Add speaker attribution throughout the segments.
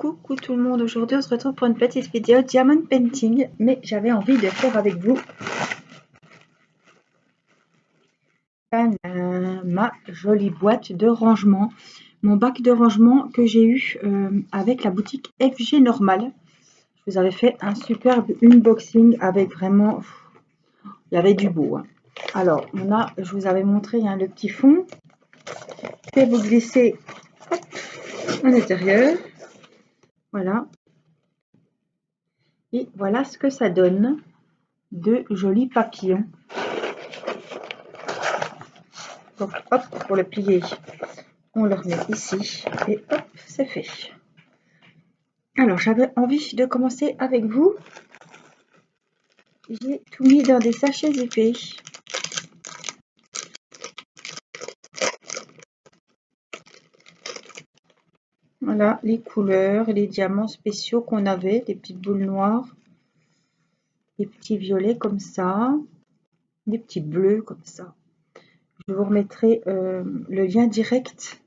Speaker 1: Coucou tout le monde, aujourd'hui on se retrouve pour une petite vidéo diamond painting, mais j'avais envie de faire avec vous ma jolie boîte de rangement, mon bac de rangement que j'ai eu avec la boutique FG Normal. Je vous avais fait un superbe unboxing avec vraiment, il y avait du beau. Hein. Alors je vous avais montré le petit fond que vous glissez à l'intérieur, voilà. Et voilà ce que ça donne, de jolis papillons. Donc hop, pour le plier, on le remet ici et hop, c'est fait. Alors j'avais envie de commencer avec vous. J'ai tout mis dans des sachets épais. Voilà les couleurs, les diamants spéciaux qu'on avait, des petites boules noires, des petits violets comme ça, des petits bleus comme ça. Je vous remettrai le lien direct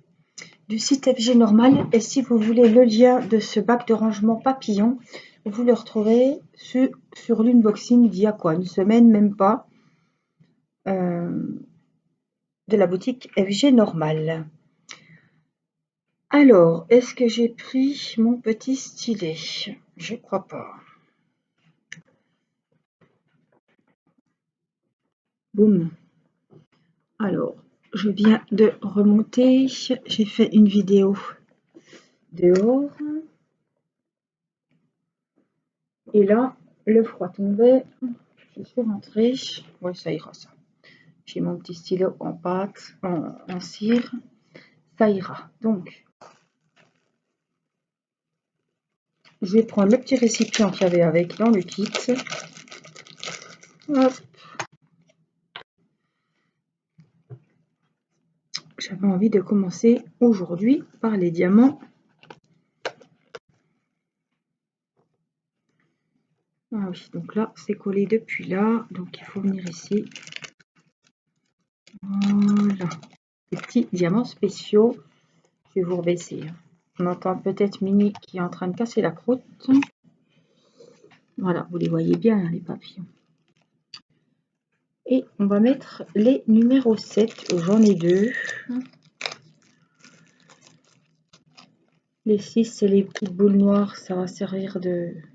Speaker 1: du site FG Normal, et si vous voulez le lien de ce bac de rangement papillon, vous le retrouverez sur l'unboxing d'il y a quoi, une semaine, même pas, de la boutique FG Normal. Alors, est-ce que j'ai pris mon petit stylet? Je crois pas. Boum. Alors, je viens de remonter. J'ai fait une vidéo dehors. Et là, le froid tombait. Je suis rentrée. Ouais, ça ira ça. J'ai mon petit stylo en pâte, en cire. Ça ira. Donc, je vais prendre le petit récipient qu'il y avait avec dans le kit. Hop. J'avais envie de commencer aujourd'hui par les diamants. Ah oui, donc là, c'est collé depuis là. Donc, il faut venir ici. Voilà. Les petits diamants spéciaux. Je vais vous rebaisser. On entend peut-être Mini qui est en train de casser la croûte. Voilà, vous les voyez bien, les papillons. Et on va mettre les numéros 7. J'en ai deux. Les 6, c'est les petites boules noires. Ça va servir du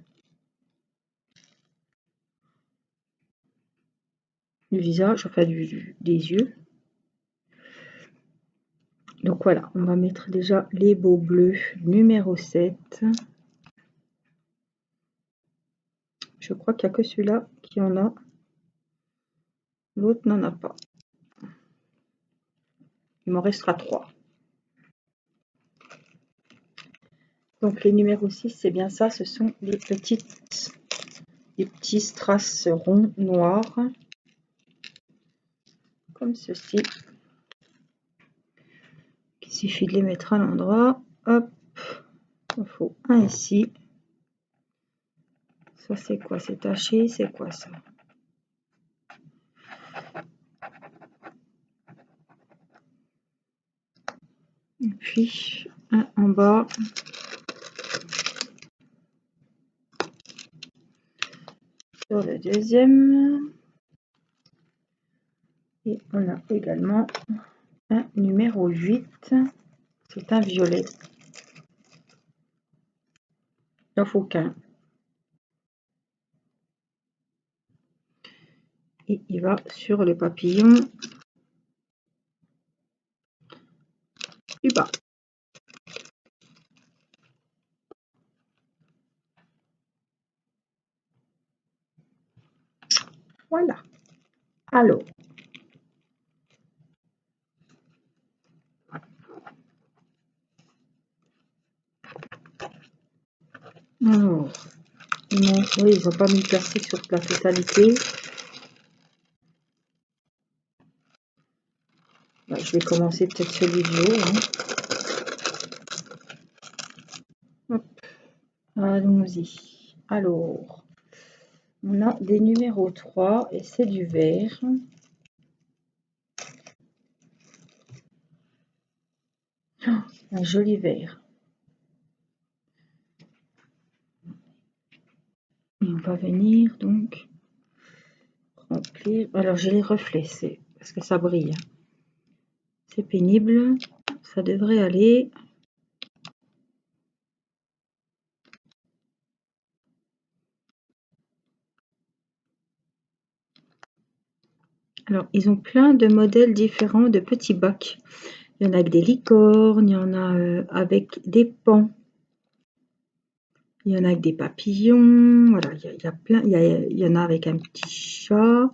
Speaker 1: visage, enfin des yeux. Donc voilà, on va mettre déjà les beaux bleus numéro 7. Je crois qu'il n'y a que celui-là qui en a. L'autre n'en a pas. Il m'en restera 3. Donc les numéros 6, c'est bien ça. Ce sont les petits strass ronds noirs. Comme ceci. Il suffit de les mettre à l'endroit. Hop. Il faut un ici. Ça c'est quoi? C'est taché. C'est quoi ça? Et puis un en bas. Sur le deuxième. Et on a également un numéro 8. C'est un violet. Il n'en faut qu'un. Et il va sur le papillon du bas. Voilà. Alors, non, oui, ils n'ont pas mis le plastique sur la totalité. Je vais commencer peut-être celui du haut. Hop. Allons-y. Alors, on a des numéros 3 et c'est du vert. Oh, un joli vert. on va venir donc remplir. Alors j'ai les reflets, c'est parce que ça brille. C'est pénible, ça devrait aller. Alors ils ont plein de modèles différents de petits bacs. Il y en a avec des licornes, il y en a avec des pans. Il y en a avec des papillons, voilà, il y a plein, il y en a avec un petit chat,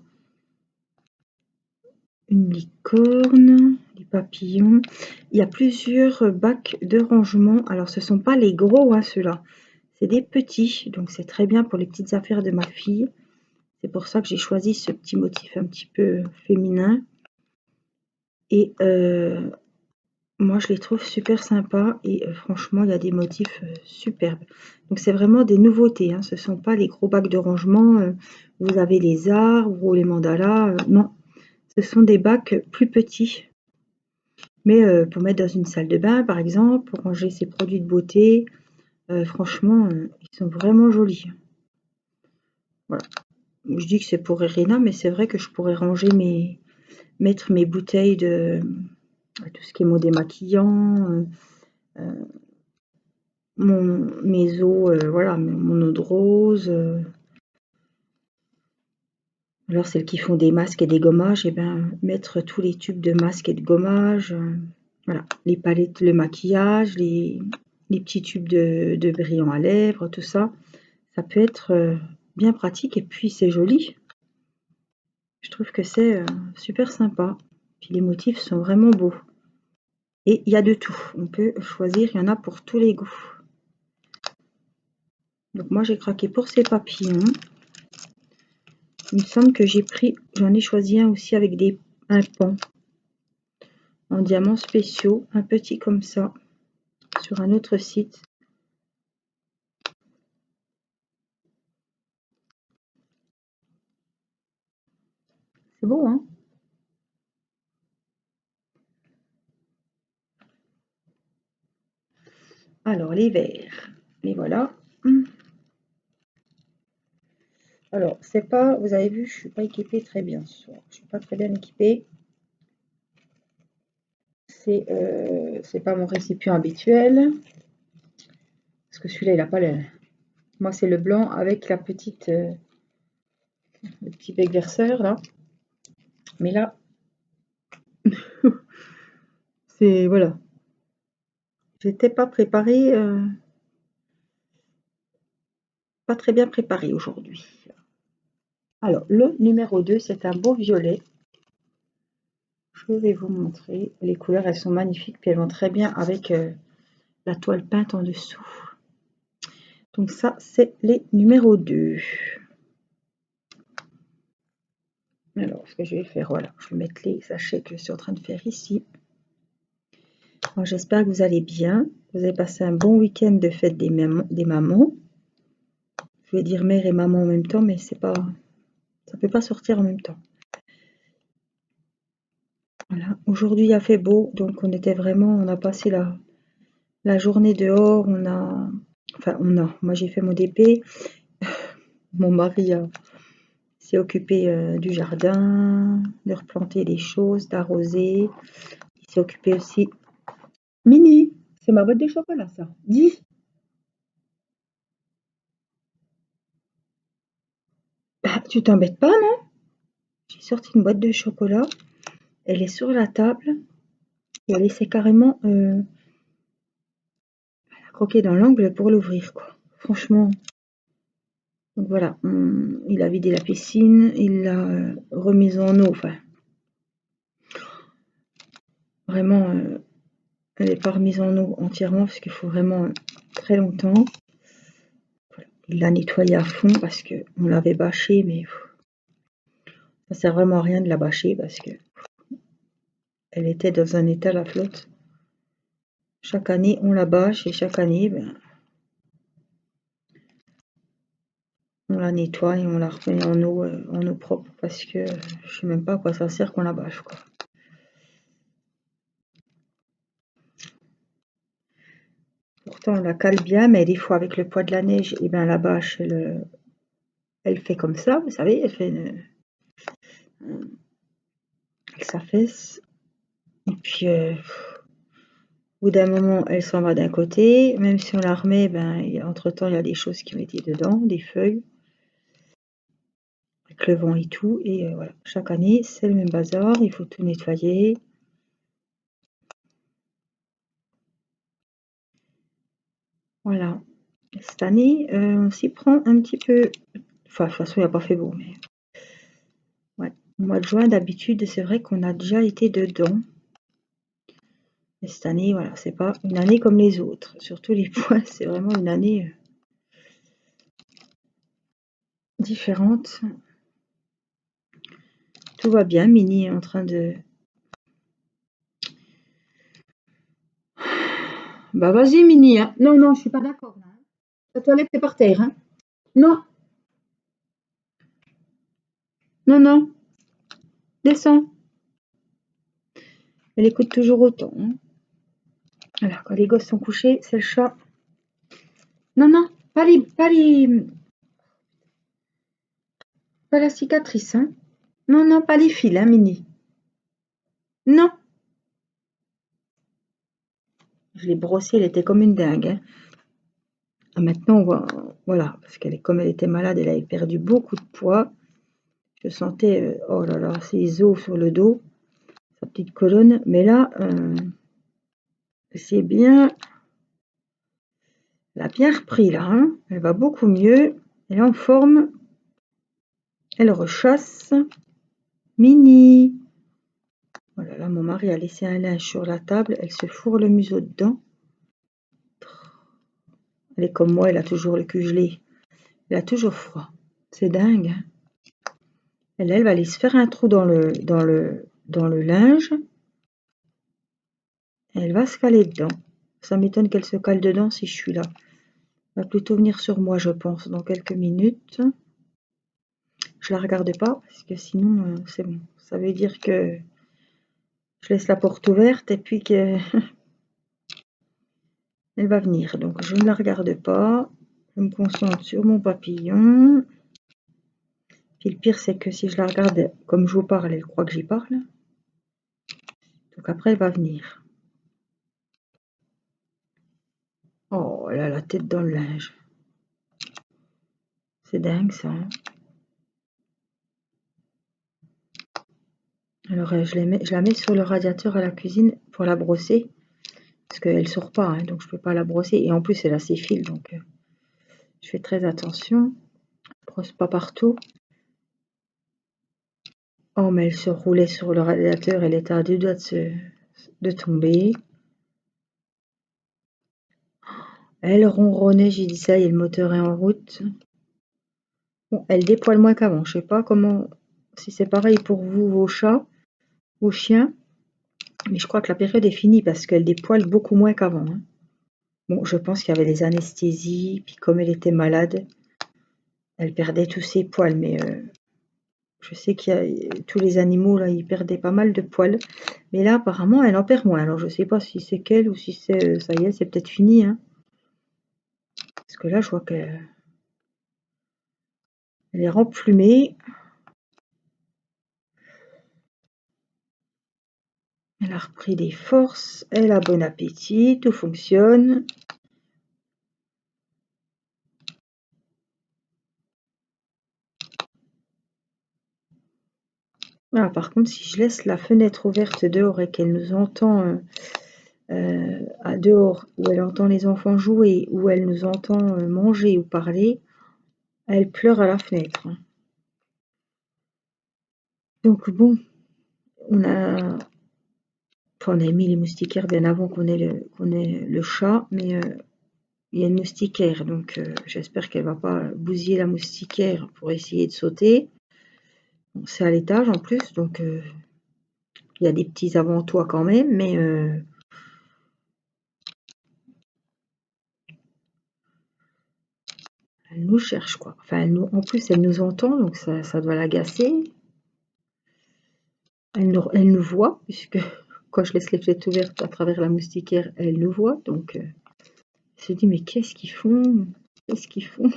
Speaker 1: une licorne, des papillons. Il y a plusieurs bacs de rangement. Alors ce ne sont pas les gros, hein, ceux-là. C'est des petits, donc c'est très bien pour les petites affaires de ma fille. C'est pour ça que j'ai choisi ce petit motif un petit peu féminin. Et moi, je les trouve super sympas et franchement, il y a des motifs superbes. Donc, c'est vraiment des nouveautés, hein. Ce ne sont pas les gros bacs de rangement. Vous avez les arbres ou les mandalas. Non, ce sont des bacs plus petits. Mais pour mettre dans une salle de bain, par exemple, pour ranger ses produits de beauté, franchement, ils sont vraiment jolis. Voilà. Je dis que c'est pour Irina, mais c'est vrai que je pourrais ranger mettre mes bouteilles de tout ce qui est mot démaquillant, mes eaux, voilà, mon eau de rose. Alors celles qui font des masques et des gommages, et ben mettre tous les tubes de masques et de gommage, voilà, les palettes, le maquillage, les petits tubes de brillant à lèvres, tout ça, ça peut être bien pratique et puis c'est joli. Je trouve que c'est super sympa. Puis les motifs sont vraiment beaux. Et il y a de tout. On peut choisir, il y en a pour tous les goûts. Donc moi j'ai craqué pour ces papillons. Il me semble que j'en ai choisi un aussi avec un pan en diamants spéciaux, un petit comme ça, sur un autre site. C'est beau, hein? Alors les verres, les voilà. Alors c'est pas, vous avez vu, je suis pas équipée très bien ce soir. Je suis pas très bien équipée. C'est pas mon récipient habituel. Parce que celui-là, il a pas le. Moi, c'est le blanc avec la petite, le petit bec verseur là. Mais là, c'est voilà. J'étais pas préparée, pas très bien préparée aujourd'hui. Alors, le numéro 2, c'est un beau violet. Je vais vous montrer. Les couleurs, elles sont magnifiques, puis elles vont très bien avec la toile peinte en dessous. Donc ça, c'est les numéros 2. Alors, ce que je vais faire, voilà, je vais mettre les sachets que je suis en train de faire ici. J'espère que vous allez bien. Vous avez passé un bon week-end de fête des mamans. Je vais dire mère et maman en même temps, mais c'est pas, ça peut pas sortir en même temps. Voilà. Aujourd'hui, il a fait beau, donc on a passé la journée dehors. Moi j'ai fait mon DP. Mon mari s'est occupé du jardin, de replanter des choses, d'arroser. Il s'est occupé aussi. Mini, c'est ma boîte de chocolat, ça. Dis. Bah, tu t'embêtes pas, non? J'ai sorti une boîte de chocolat. Elle est sur la table et elle essaie carrément à croquer dans l'angle pour l'ouvrir, quoi. Franchement. Donc voilà, il a vidé la piscine, il l'a remise en eau. Enfin, vraiment, elle n'est pas remise en eau entièrement parce qu'il faut vraiment très longtemps. Voilà. Il l'a nettoyée à fond parce qu'on l'avait bâchée, mais ça sert vraiment à rien de la bâcher parce que elle était dans un état la flotte. Chaque année, on la bâche et chaque année, on la nettoie et on la remet en eau propre parce que je sais même pas à quoi ça sert qu'on la bâche, quoi. Pourtant, on la cale bien, mais des fois, avec le poids de la neige, et ben, la bâche, elle fait comme ça, vous savez, elle fait elle s'affaisse. Et puis, au bout d'un moment, elle s'en va d'un côté. Même si on la remet, entre-temps, il y a des choses qui ont été dedans, des feuilles, avec le vent et tout. Et voilà, chaque année, c'est le même bazar. Il faut tout nettoyer. Voilà. Cette année, on s'y prend un petit peu. Enfin, de toute façon, il n'a pas fait beau, mais ouais. Au mois de juin, d'habitude, c'est vrai qu'on a déjà été dedans. Et cette année, voilà, c'est pas une année comme les autres. Surtout les pois, c'est vraiment une année différente. Tout va bien. Mini est en train de... Bah vas-y, Mini. Hein. Non, non, je suis pas d'accord. Hein. La toilette est par terre. Hein. Non, non, non. Descends. Elle écoute toujours autant. Hein. Alors, quand les gosses sont couchés, c'est le chat. Non, non, pas la cicatrice. Hein. Non, non, pas les fils, hein, Mini. Non. Je l'ai brossée, elle était comme une dingue. Hein. Maintenant, voilà, parce comme elle était malade, elle avait perdu beaucoup de poids. Je sentais, oh là là, ses os sur le dos, sa petite colonne. Mais là, c'est bien. Elle a bien repris là. Hein. Elle va beaucoup mieux. Elle est en forme. Elle rechasse. Mini. Oh là là, mon mari a laissé un linge sur la table. Elle se fourre le museau dedans. Elle est comme moi, elle a toujours le cul gelé. Elle a toujours froid. C'est dingue. Hein. Elle va aller se faire un trou dans le linge. Elle va se caler dedans. Ça m'étonne qu'elle se cale dedans si je suis là. Elle va plutôt venir sur moi, je pense, dans quelques minutes. Je la regarde pas, parce que sinon, c'est bon. Ça veut dire que je laisse la porte ouverte et puis qu'elle va venir. Donc, je ne la regarde pas. Je me concentre sur mon papillon. Puis le pire, c'est que si je la regarde comme je vous parle, elle croit que j'y parle. Donc après, elle va venir. Oh, elle a la tête dans le linge. C'est dingue, ça. Hein. Alors, je la mets sur le radiateur à la cuisine pour la brosser. Parce qu'elle ne sort pas, hein, donc je ne peux pas la brosser. Et en plus, elle a ses fils, donc je fais très attention. Je brosse pas partout. Oh, mais elle se roulait sur le radiateur, elle était à 2 doigts de tomber. Elle ronronnait, j'ai dit ça y est, le moteur est en route. Bon, elle dépoile moins qu'avant. Je sais pas comment, si c'est pareil pour vous, vos chats, vos chiens. Mais je crois que la période est finie parce qu'elle dépoile beaucoup moins qu'avant. Hein. Bon, je pense qu'il y avait des anesthésies, puis comme elle était malade, elle perdait tous ses poils. Mais je sais qu'il y a tous les animaux, là, ils perdaient pas mal de poils. Mais là, apparemment, elle en perd moins. Alors, je sais pas si c'est qu'elle ou si c'est, ça y est, c'est peut-être fini. Hein. Parce que là, je vois qu'elle est remplumée. Elle a repris des forces. Elle a bon appétit. Tout fonctionne. Ah, par contre, si je laisse la fenêtre ouverte dehors et qu'elle nous entend à dehors, où elle entend les enfants jouer, où elle nous entend manger ou parler, elle pleure à la fenêtre. Hein. Donc bon, on a mis les moustiquaires bien avant qu'on ait le chat, mais il y a une moustiquaire, donc j'espère qu'elle va pas bousiller la moustiquaire pour essayer de sauter. Bon, c'est à l'étage en plus, donc il y a des petits avant-toits quand même, mais elle nous cherche quoi. Enfin, en plus elle nous entend, donc ça doit l'agacer. Elle nous voit, puisque quand je laisse les fenêtres ouvertes à travers la moustiquaire, elle nous voit, donc elle se dit mais qu'est-ce qu'ils font? Qu'est-ce qu'ils font?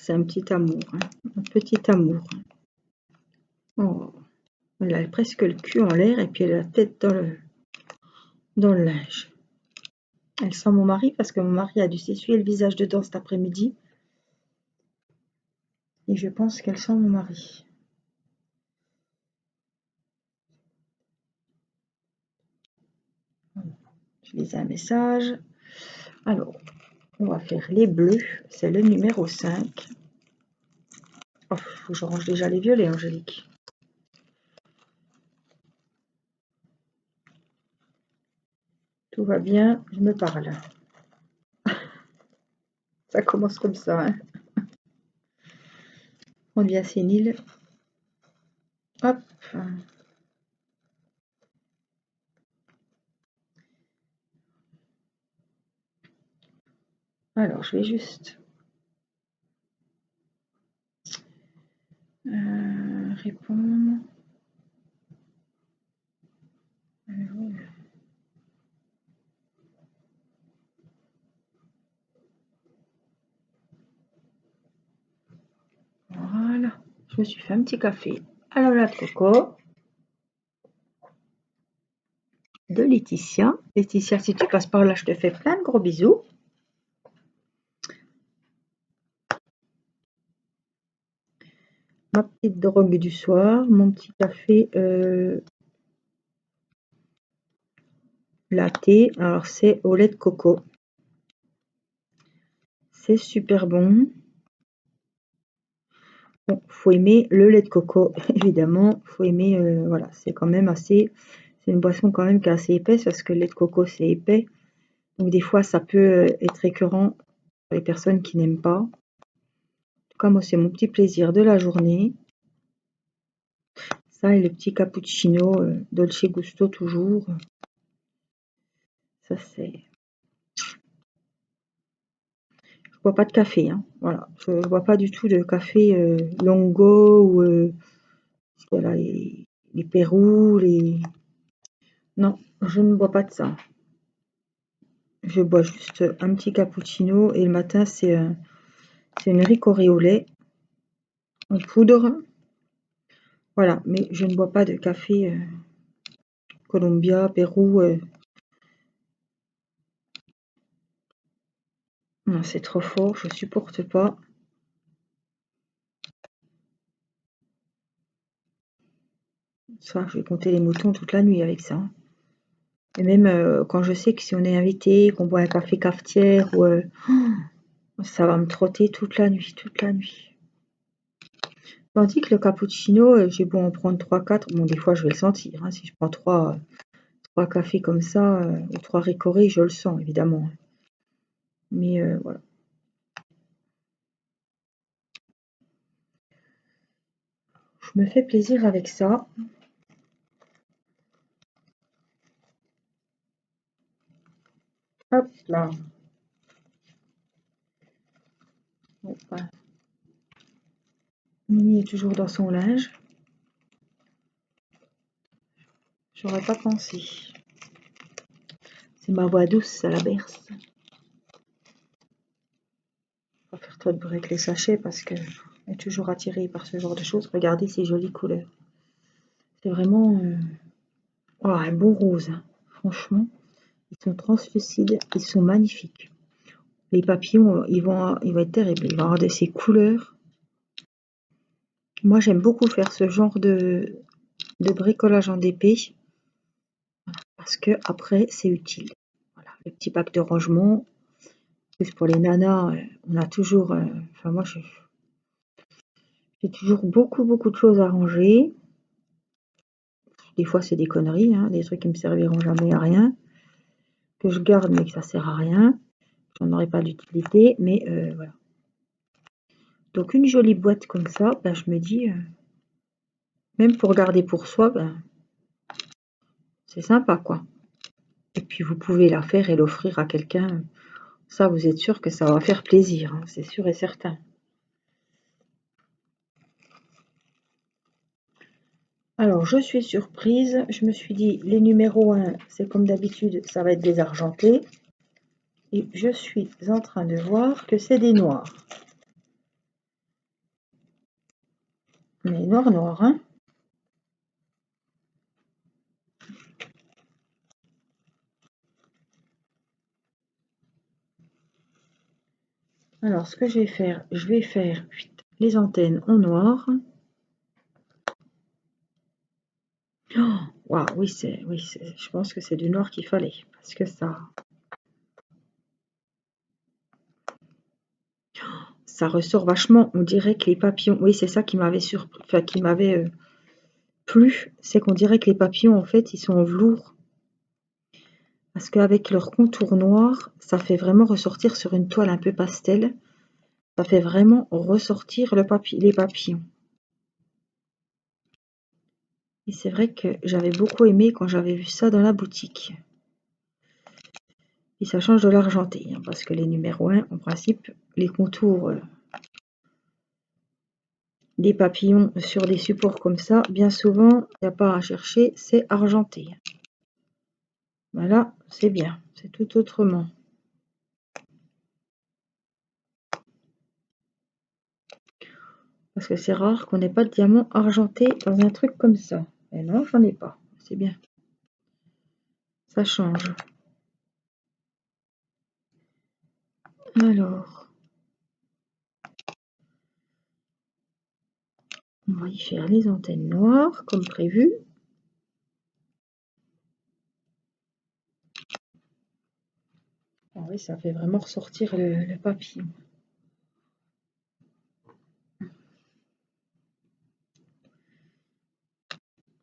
Speaker 1: c'est un petit amour, hein. Un petit amour. Oh, elle a presque le cul en l'air et puis elle a la tête dans le linge. Elle sent mon mari parce que mon mari a dû s'essuyer le visage dedans cet après-midi. Et je pense qu'elle sent mon mari. Je lisais un message. Alors, on va faire les bleus. C'est le numéro 5. Oh, faut que je range déjà les violets, Angélique. Tout va bien, je me parle. Ça commence comme ça, hein. On devient sénile. Hop. Alors, je vais juste répondre. Voilà. Je me suis fait un petit café à la noix de coco de Laetitia. Laetitia, si tu passes par là, je te fais plein de gros bisous. Ma petite drogue du soir, mon petit café latte. Alors, c'est au lait de coco. C'est super bon. Bon, faut aimer le lait de coco, évidemment. Faut aimer, voilà, c'est quand même assez. C'est une boisson quand même qui est assez épaisse parce que le lait de coco c'est épais. Donc des fois ça peut être écœurant pour les personnes qui n'aiment pas. En tout cas, moi c'est mon petit plaisir de la journée. Ça et le petit cappuccino Dolce Gusto toujours. Ça c'est. Je bois pas de café, hein. Voilà, je ne bois pas du tout de café Longo ou voilà, les Pérou, les. Non, je ne bois pas de ça. Je bois juste un petit cappuccino et le matin c'est une ricorée au lait en poudre. Voilà, mais je ne bois pas de café Colombia, Pérou. Non, c'est trop fort, je supporte pas. Ça, je vais compter les moutons toute la nuit avec ça. Et même quand je sais que si on est invité, qu'on boit un café cafetière, ou ça va me trotter toute la nuit, toute la nuit. Tandis que le cappuccino, j'ai beau en prendre 3-4, bon des fois je vais le sentir, hein, si je prends 3 cafés comme ça, ou 3 ricorés, je le sens évidemment. Mais voilà. Je me fais plaisir avec ça. Hop là. Bon, bah. Mimi est toujours dans son linge. J'aurais pas pensé. C'est ma voix douce, ça la berce. Pas faire trop de bruit avec les sachets parce que elle est toujours attirée par ce genre de choses. Regardez ces jolies couleurs. C'est vraiment oh, un beau rose, hein. Franchement, ils sont translucides, ils sont magnifiques. Les papillons, ils vont être terribles. Ils vont avoir de ces couleurs. Moi, j'aime beaucoup faire ce genre de bricolage en DP parce que après, c'est utile. Voilà, le petit pack de rangement. Plus pour les nanas, on a toujours. Enfin, moi, j'ai toujours beaucoup de choses à ranger. Des fois, c'est des conneries, hein, des trucs qui me serviront jamais à rien, que je garde mais que ça sert à rien. J'en aurai pas d'utilité, mais voilà. Donc une jolie boîte comme ça, ben, je me dis, même pour garder pour soi, ben, c'est sympa quoi. Et puis vous pouvez la faire et l'offrir à quelqu'un. Ça, vous êtes sûr que ça va faire plaisir, hein, c'est sûr et certain. Alors, je suis surprise. Je me suis dit, les numéros 1, c'est comme d'habitude, ça va être des argentés. Et je suis en train de voir que c'est des noirs. Mais noir, noir, hein. Alors, ce que je vais faire les antennes en noir. Oh, waouh, oui, je pense que c'est du noir qu'il fallait, parce que ça ressort vachement. On dirait que les papillons, oui, c'est ça qui m'avait surpris, enfin, qui m'avait plu, c'est qu'on dirait que les papillons, en fait, ils sont en velours. Parce qu'avec leur contour noir, ça fait vraiment ressortir sur une toile un peu pastel. Ça fait vraiment ressortir les papillons. Et c'est vrai que j'avais beaucoup aimé quand j'avais vu ça dans la boutique. Et ça change de l'argenté, hein, parce que les numéros 1, en principe, les contours des papillons sur des supports comme ça, bien souvent, il n'y a pas à chercher, c'est argenté. Voilà, c'est bien, c'est tout autrement. Parce que c'est rare qu'on n'ait pas de diamant argenté dans un truc comme ça. Et non, j'en ai pas, c'est bien. Ça change. Alors, on va y faire les antennes noires, comme prévu. Ah oui, ça fait vraiment ressortir le papillon.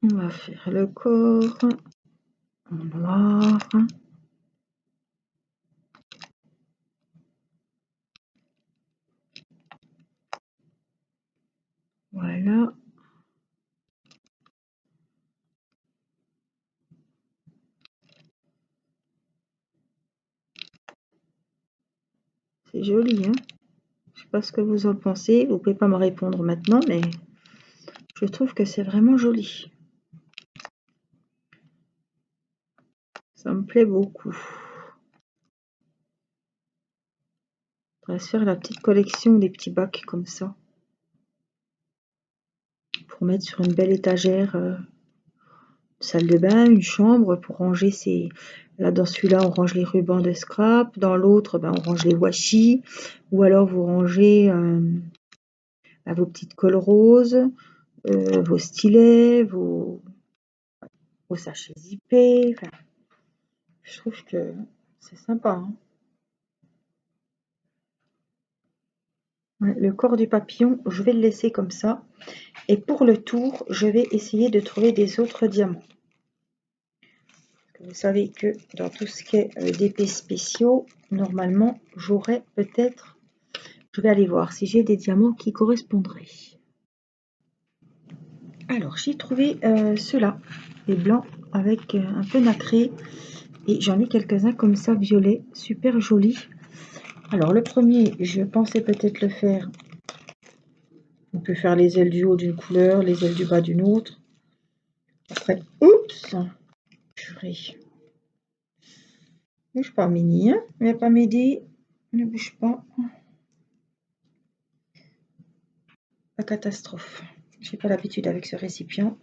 Speaker 1: On va faire le corps en noir. Voilà. C'est joli, hein? Je sais pas ce que vous en pensez. Vous pouvez pas me répondre maintenant, mais je trouve que c'est vraiment joli. Ça me plaît beaucoup. On va se faire la petite collection des petits bacs comme ça. Pour mettre sur une belle étagère, salle de bain, une chambre, pour ranger ses... Là, dans celui-là, on range les rubans de scrap. Dans l'autre, on range les washi. Ou alors, vous rangez vos petites colles roses, vos stylets, vos sachets zippés. Enfin, je trouve que c'est sympa, hein. Ouais, le corps du papillon, je vais le laisser comme ça. Et pour le tour, je vais essayer de trouver des autres diamants. Vous savez que dans tout ce qui est d'épées spéciaux, normalement, j'aurais peut-être... Je vais aller voir si j'ai des diamants qui correspondraient. Alors, j'ai trouvé ceux-là, les blancs avec un peu nacré. Et j'en ai quelques-uns comme ça, violets, super jolis. Alors, le premier, je pensais peut-être le faire. On peut faire les ailes du haut d'une couleur, les ailes du bas d'une autre. Après, oups, purée. Bouge pas, Mini, hein? Ne viens pas m'aider. Ne bouge pas. La catastrophe. J'ai pas l'habitude avec ce récipient.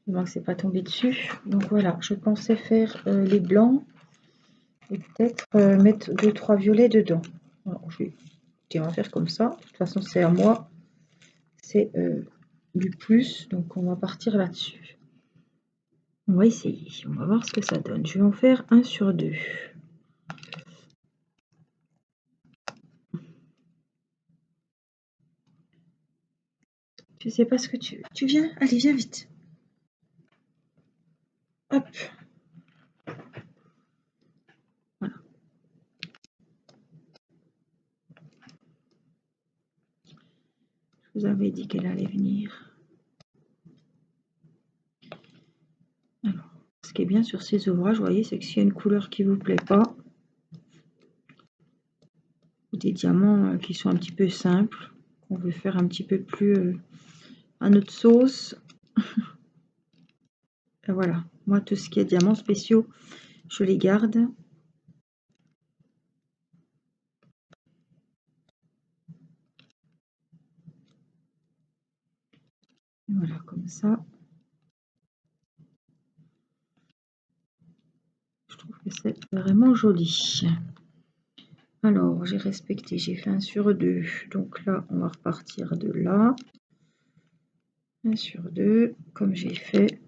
Speaker 1: Donc c'est pas tombé dessus. Donc voilà, je pensais faire les blancs et peut-être mettre 2-3 violets dedans. Alors, on va faire comme ça. De toute façon, c'est à moi. C'est du plus, donc on va partir là-dessus. On va essayer. On va voir ce que ça donne. Je vais en faire 1 sur 2. Je sais pas ce que tu veux. Tu viens? Allez, viens vite. Hop. Voilà. Je vous avais dit qu'elle allait venir. Alors, ce qui est bien sur ces ouvrages, vous voyez, c'est que s'il y a une couleur qui vous plaît pas, ou des diamants qui sont un petit peu simples, qu'on veut faire un petit peu plus à notre sauce, et voilà. Moi, tout ce qui est diamants spéciaux, je les garde. Voilà, comme ça. Je trouve que c'est vraiment joli. Alors, j'ai respecté, j'ai fait 1 sur 2. Donc là, on va repartir de là. 1 sur 2, comme j'ai fait.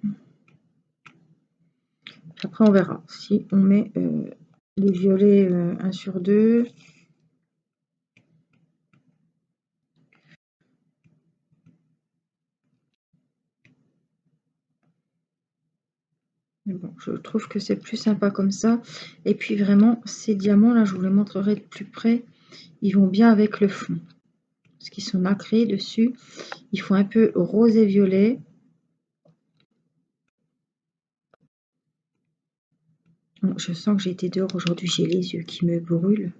Speaker 1: Après, on verra si on met les violets 1 sur 2. Mais bon, je trouve que c'est plus sympa comme ça. Et puis vraiment, ces diamants là, je vous les montrerai de plus près. Ils vont bien avec le fond. Parce qu'ils sont nacrés dessus. Ils font un peu rose et violet. Bon, je sens que j'ai été dehors aujourd'hui. J'ai les yeux qui me brûlent.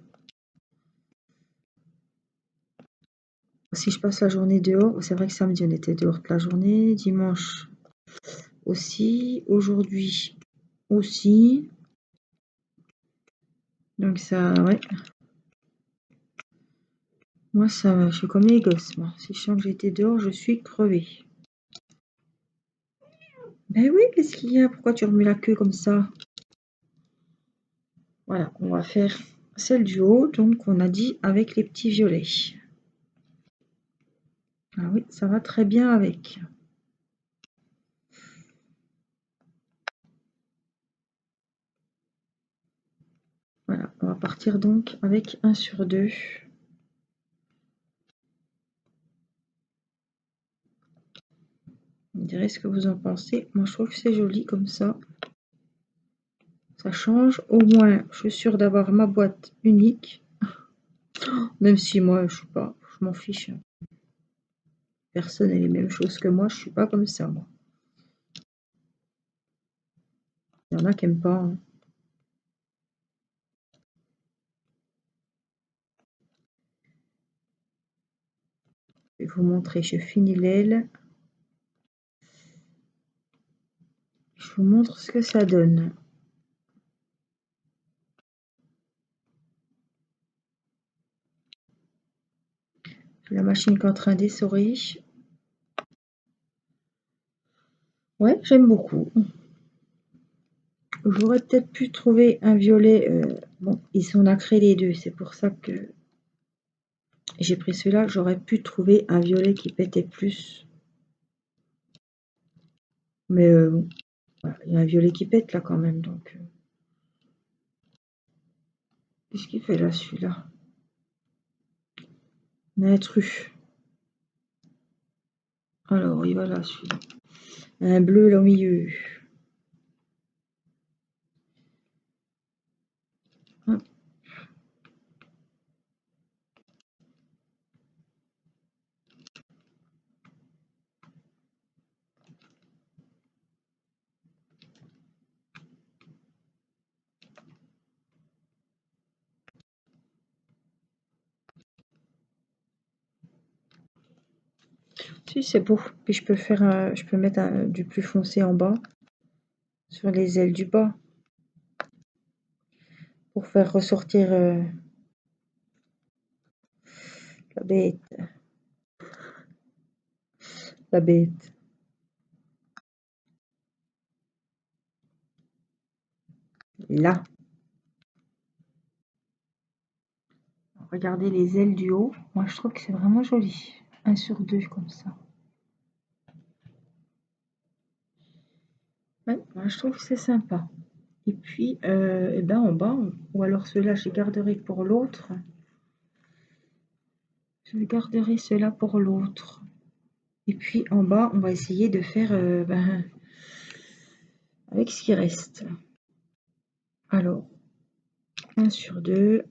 Speaker 1: Si je passe la journée dehors, c'est vrai que samedi on était dehors toute la journée. Dimanche aussi. Aujourd'hui aussi. Donc ça, ouais. Moi, ça, je suis comme les gosses, moi. Si je sens que j'ai été dehors, je suis crevée. Ben oui, qu'est-ce qu'il y a? Pourquoi tu remets la queue comme ça? Voilà, on va faire celle du haut, donc on a dit avec les petits violets. Ah oui, ça va très bien avec. Voilà, on va partir donc avec 1 sur 2. Vous me direz ce que vous en pensez. Moi, je trouve que c'est joli comme ça. Ça change. Au moins, je suis sûre d'avoir ma boîte unique. Même si moi, je sais pas, je m'en fiche. Personne n'a les mêmes choses que moi. Je suis pas comme ça, moi. Il y en a qui n'aiment pas. Hein. Je vais vous montrer. Je finis l'aile. Je vous montre ce que ça donne. La machine qui est en train d'essorer. Ouais, j'aime beaucoup. J'aurais peut-être pu trouver un violet. Bon, ils sont nacrés les deux. C'est pour ça que j'ai pris celui-là. J'aurais pu trouver un violet qui pétait plus. Mais voilà, il y a un violet qui pète là quand même. Donc, qu'est-ce qu'il fait là, celui-là? Un intrus. Alors, il va là, celui-là. Un bleu là au milieu. Hop. Si, c'est beau. Puis je peux faire, je peux mettre du plus foncé en bas, sur les ailes du bas, pour faire ressortir la bête. La bête. Là. Regardez les ailes du haut. Moi, je trouve que c'est vraiment joli. 1 sur 2 comme ça. Ouais, moi, je trouve que c'est sympa. Et puis, eh ben, en bas, ou alors ceux-là, je les garderai pour l'autre. Je garderai ceux-là pour l'autre. Et puis, en bas, on va essayer de faire avec ce qui reste. Alors, 1 sur 2.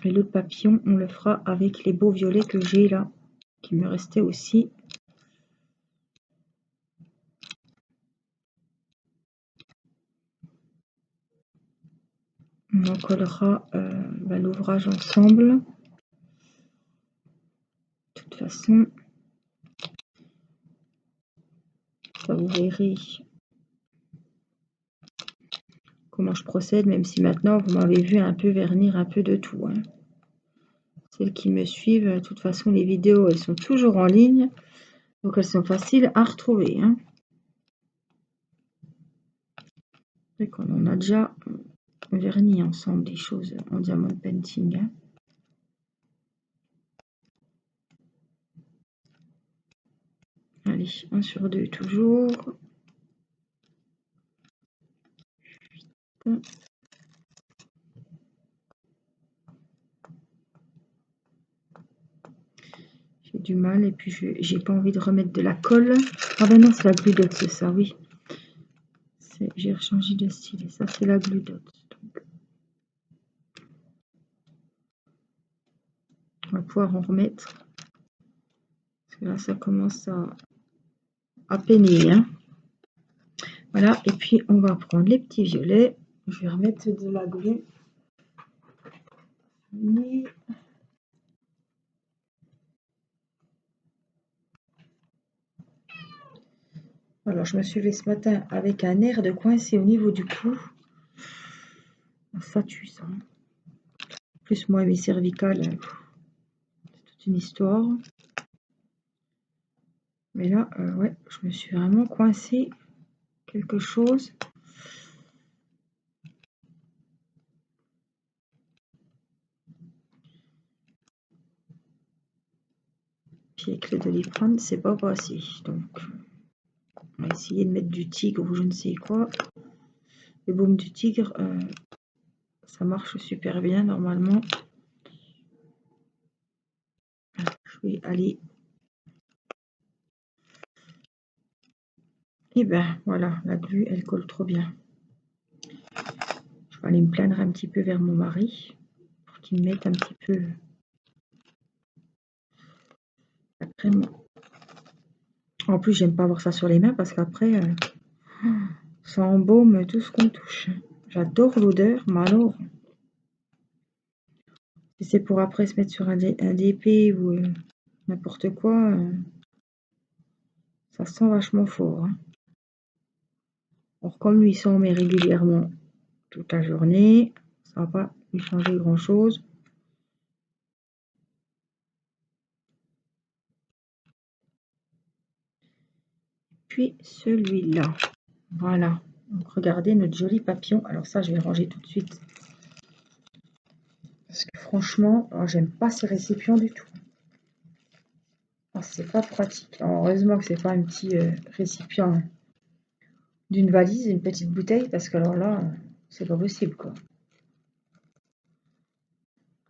Speaker 1: Et l'autre papillon, on le fera avec les beaux violets que j'ai là, qui me restaient aussi. On en collera l'ouvrage ensemble. De toute façon, ça vous verrez comment je procède, même si maintenant vous m'avez vu un peu vernir un peu de tout. Hein. Celles qui me suivent, de toute façon, les vidéos, elles sont toujours en ligne. Donc, elles sont faciles à retrouver. Hein. C'est qu'on en a déjà verni ensemble des choses en diamond painting. Hein. Allez, 1 sur 2 toujours. J'ai du mal et puis j'ai pas envie de remettre de la colle. Ah ben non, c'est la Glue Dot, c'est ça, oui. J'ai changé de style et ça c'est la Glue Dot. Donc, on va pouvoir en remettre. Parce que là ça commence à peiner. Hein. Voilà, et puis on va prendre les petits violets. Je vais remettre de la glue. Alors, je me suis levée ce matin avec un air de coincé au niveau du cou. Ça tue, ça. Plus moi, mes cervicales, c'est toute une histoire. Mais là, ouais, je me suis vraiment coincé quelque chose. Puis avec le Doliprane, c'est pas passé. Donc, on va essayer de mettre du tigre ou je ne sais quoi. Le baume du tigre, ça marche super bien normalement. Je vais aller. Et ben voilà, la glue, elle colle trop bien. Je vais aller me plaindre un petit peu vers mon mari pour qu'il me mette un petit peu la crème. En plus, j'aime pas avoir ça sur les mains parce qu'après, ça embaume tout ce qu'on touche. J'adore l'odeur, mais alors, si c'est pour après se mettre sur un DP ou n'importe quoi, ça sent vachement fort. Hein. Alors, comme lui s'en met régulièrement toute la journée, ça va pas lui changer grand-chose. Puis celui-là, voilà. Donc, regardez notre joli papillon. Alors ça, je vais ranger tout de suite. Parce que franchement, j'aime pas ces récipients du tout. C'est pas pratique. Alors, heureusement que c'est pas un petit récipient d'une valise, une petite bouteille, parce que alors là, c'est pas possible quoi.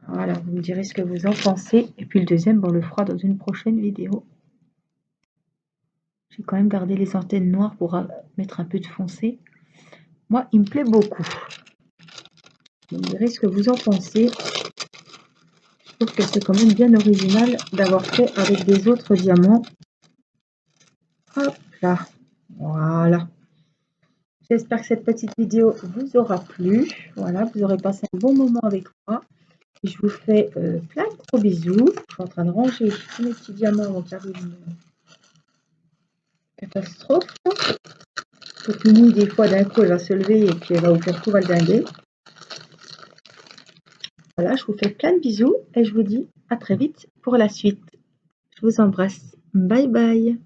Speaker 1: Voilà, vous me direz ce que vous en pensez. Et puis le deuxième, on le fera dans une prochaine vidéo. J'ai quand même gardé les antennes noires pour mettre un peu de foncé. Moi, il me plaît beaucoup. Vous me direz ce que vous en pensez. Je trouve que c'est quand même bien original d'avoir fait avec des autres diamants. Hop là, voilà. J'espère que cette petite vidéo vous aura plu. Voilà, vous aurez passé un bon moment avec moi. Et je vous fais plein de gros bisous. Je suis en train de ranger tous mes petits diamants avant qu'il arrive une catastrophe. Toute nuit, des fois, d'un coup, elle va se lever et puis elle va vous faire tout valdinguer. Voilà, je vous fais plein de bisous et je vous dis à très vite pour la suite. Je vous embrasse. Bye bye.